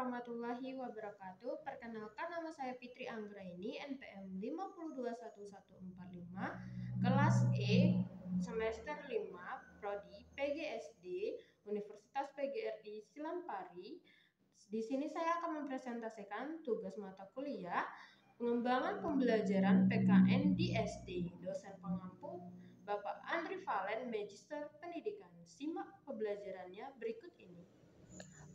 warahmatullahi wabarakatuh. Perkenalkan, nama saya Fitri Anggraini, NPM 5021145, kelas E, semester 5, Prodi PGSD, Universitas PGRI Silampari. Di sini saya akan mempresentasikan tugas mata kuliah pengembangan pembelajaran PKN di SD. Dosen pengampu Bapak Andri Valen, Magister Pendidikan. Simak pembelajarannya berikut ini.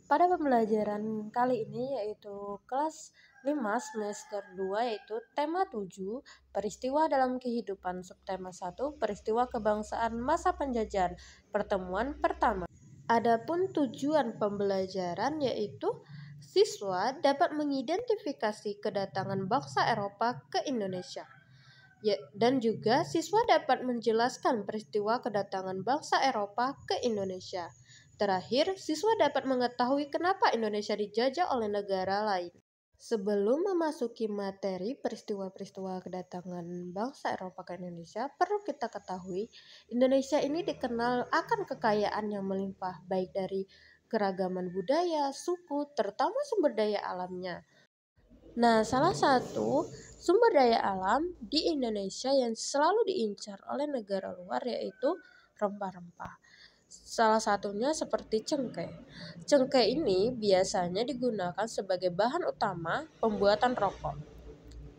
Pada pembelajaran kali ini yaitu kelas 5 semester 2 yaitu tema 7 peristiwa dalam kehidupan, subtema 1 peristiwa kebangsaan masa penjajahan, pertemuan pertama. Adapun tujuan pembelajaran yaitu siswa dapat mengidentifikasi kedatangan bangsa Eropa ke Indonesia. Dan juga siswa dapat menjelaskan peristiwa kedatangan bangsa Eropa ke Indonesia. Terakhir, siswa dapat mengetahui kenapa Indonesia dijajah oleh negara lain. Sebelum memasuki materi peristiwa-peristiwa kedatangan bangsa Eropa ke Indonesia, perlu kita ketahui, Indonesia ini dikenal akan kekayaan yang melimpah, baik dari keragaman budaya, suku, terutama sumber daya alamnya. Nah, salah satu sumber daya alam di Indonesia yang selalu diincar oleh negara luar yaitu rempah-rempah. Salah satunya seperti cengkeh. Cengkeh ini biasanya digunakan sebagai bahan utama pembuatan rokok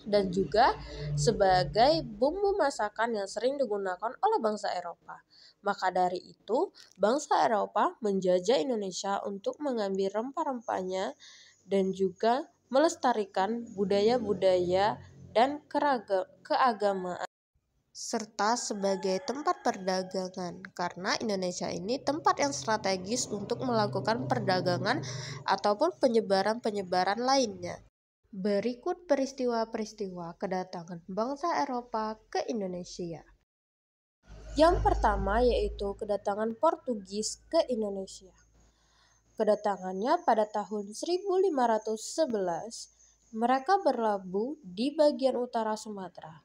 dan juga sebagai bumbu masakan yang sering digunakan oleh bangsa Eropa. Maka dari itu, bangsa Eropa menjajah Indonesia untuk mengambil rempah-rempahnya dan juga melestarikan budaya-budaya dan keagamaan serta sebagai tempat perdagangan, karena Indonesia ini tempat yang strategis untuk melakukan perdagangan ataupun penyebaran-penyebaran lainnya. Berikut peristiwa-peristiwa kedatangan bangsa Eropa ke Indonesia. Yang pertama yaitu kedatangan Portugis ke Indonesia. Kedatangannya pada tahun 1511, mereka berlabuh di bagian utara Sumatera.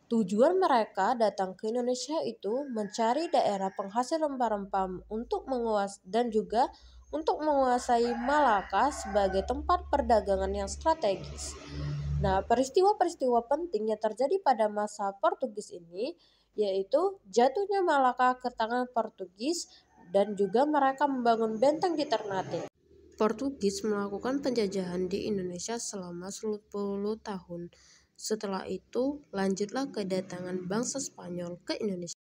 Tujuan mereka datang ke Indonesia itu mencari daerah penghasil rempah-rempah untuk menguasai Malaka sebagai tempat perdagangan yang strategis. Nah, peristiwa-peristiwa penting yang terjadi pada masa Portugis ini yaitu jatuhnya Malaka ke tangan Portugis dan juga mereka membangun benteng di Ternate. Portugis melakukan penjajahan di Indonesia selama 10 tahun. Setelah itu, lanjutlah kedatangan bangsa Spanyol ke Indonesia.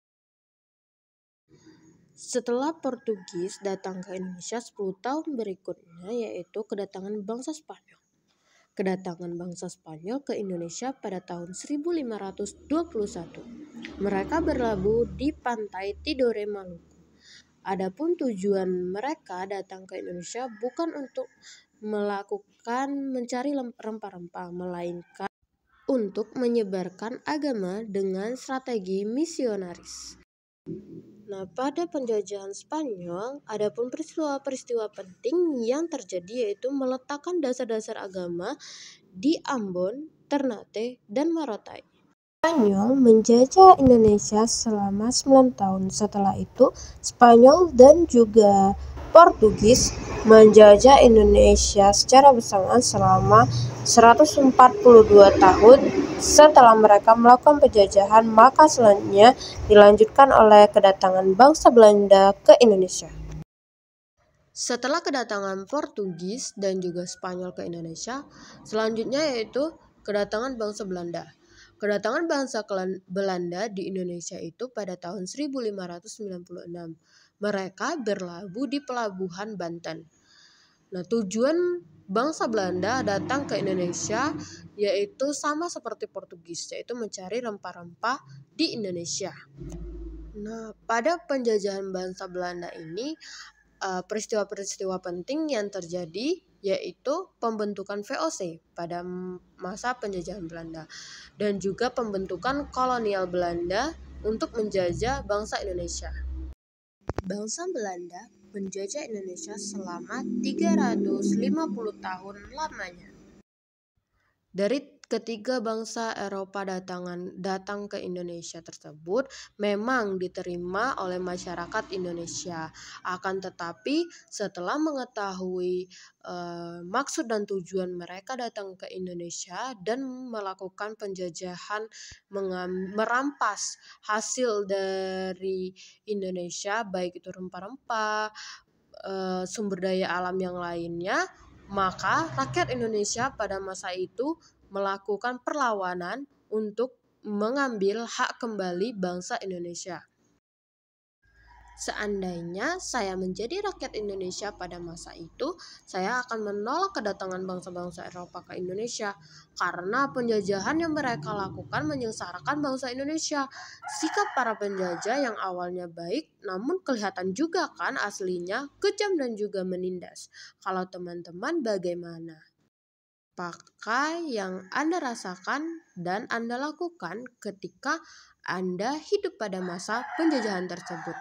Setelah Portugis datang ke Indonesia 10 tahun berikutnya yaitu kedatangan bangsa Spanyol. Kedatangan bangsa Spanyol ke Indonesia pada tahun 1521. Mereka berlabuh di pantai Tidore, Maluku. Adapun tujuan mereka datang ke Indonesia bukan untuk mencari rempah-rempah, melainkan untuk menyebarkan agama dengan strategi misionaris. Nah, pada penjajahan Spanyol, adapun peristiwa-peristiwa penting yang terjadi yaitu meletakkan dasar-dasar agama di Ambon, Ternate, dan Morotai. Spanyol menjajah Indonesia selama 9 tahun. Setelah itu, Spanyol dan juga Portugis menjajah Indonesia secara bersamaan selama 142 tahun. Setelah mereka melakukan penjajahan, maka selanjutnya dilanjutkan oleh kedatangan bangsa Belanda ke Indonesia. Setelah kedatangan Portugis dan juga Spanyol ke Indonesia, selanjutnya yaitu kedatangan bangsa Belanda. Kedatangan bangsa Belanda di Indonesia itu pada tahun 1596. Mereka berlabuh di pelabuhan Banten. Nah, tujuan bangsa Belanda datang ke Indonesia yaitu sama seperti Portugis, yaitu mencari rempah-rempah di Indonesia. Nah, pada penjajahan bangsa Belanda ini peristiwa-peristiwa penting yang terjadi yaitu pembentukan VOC pada masa penjajahan Belanda dan juga pembentukan kolonial Belanda untuk menjajah bangsa Indonesia. Bangsa Belanda menjajah Indonesia selama 350 tahun lamanya. Dari ketiga bangsa Eropa datang ke Indonesia tersebut memang diterima oleh masyarakat Indonesia. Akan tetapi setelah mengetahui maksud dan tujuan mereka datang ke Indonesia dan melakukan penjajahan, merampas hasil dari Indonesia, baik itu rempah-rempah, sumber daya alam yang lainnya, maka rakyat Indonesia pada masa itu melakukan perlawanan untuk mengambil hak kembali bangsa Indonesia. Seandainya saya menjadi rakyat Indonesia pada masa itu, saya akan menolak kedatangan bangsa-bangsa Eropa ke Indonesia karena penjajahan yang mereka lakukan menyengsarakan bangsa Indonesia. Sikap para penjajah yang awalnya baik, namun kelihatan juga kan aslinya kejam dan juga menindas. Kalau teman-teman bagaimana? Apakah yang Anda rasakan dan Anda lakukan ketika Anda hidup pada masa penjajahan tersebut?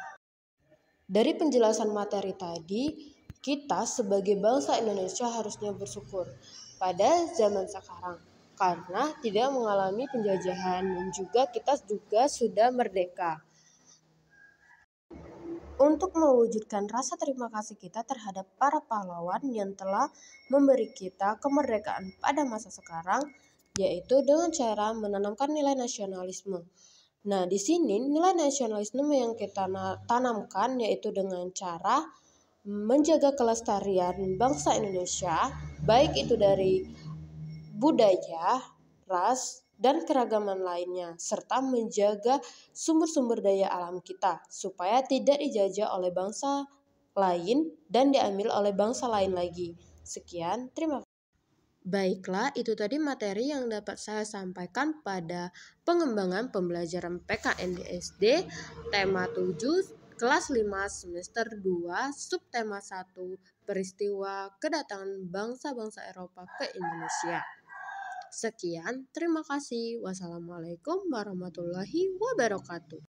Dari penjelasan materi tadi, kita sebagai bangsa Indonesia harusnya bersyukur pada zaman sekarang karena tidak mengalami penjajahan dan juga kita juga sudah merdeka. Untuk mewujudkan rasa terima kasih kita terhadap para pahlawan yang telah memberi kita kemerdekaan pada masa sekarang, yaitu dengan cara menanamkan nilai nasionalisme. Nah, di sini nilai nasionalisme yang kita tanamkan yaitu dengan cara menjaga kelestarian bangsa Indonesia, baik itu dari budaya, ras, dan keragaman lainnya, serta menjaga sumber-sumber daya alam kita supaya tidak dijajah oleh bangsa lain dan diambil oleh bangsa lain lagi. Sekian, terima kasih. Baiklah, itu tadi materi yang dapat saya sampaikan pada pengembangan pembelajaran PKN di SD, tema 7, kelas 5 semester 2, subtema 1, peristiwa kedatangan bangsa-bangsa Eropa ke Indonesia. Sekian, terima kasih. Wassalamualaikum warahmatullahi wabarakatuh.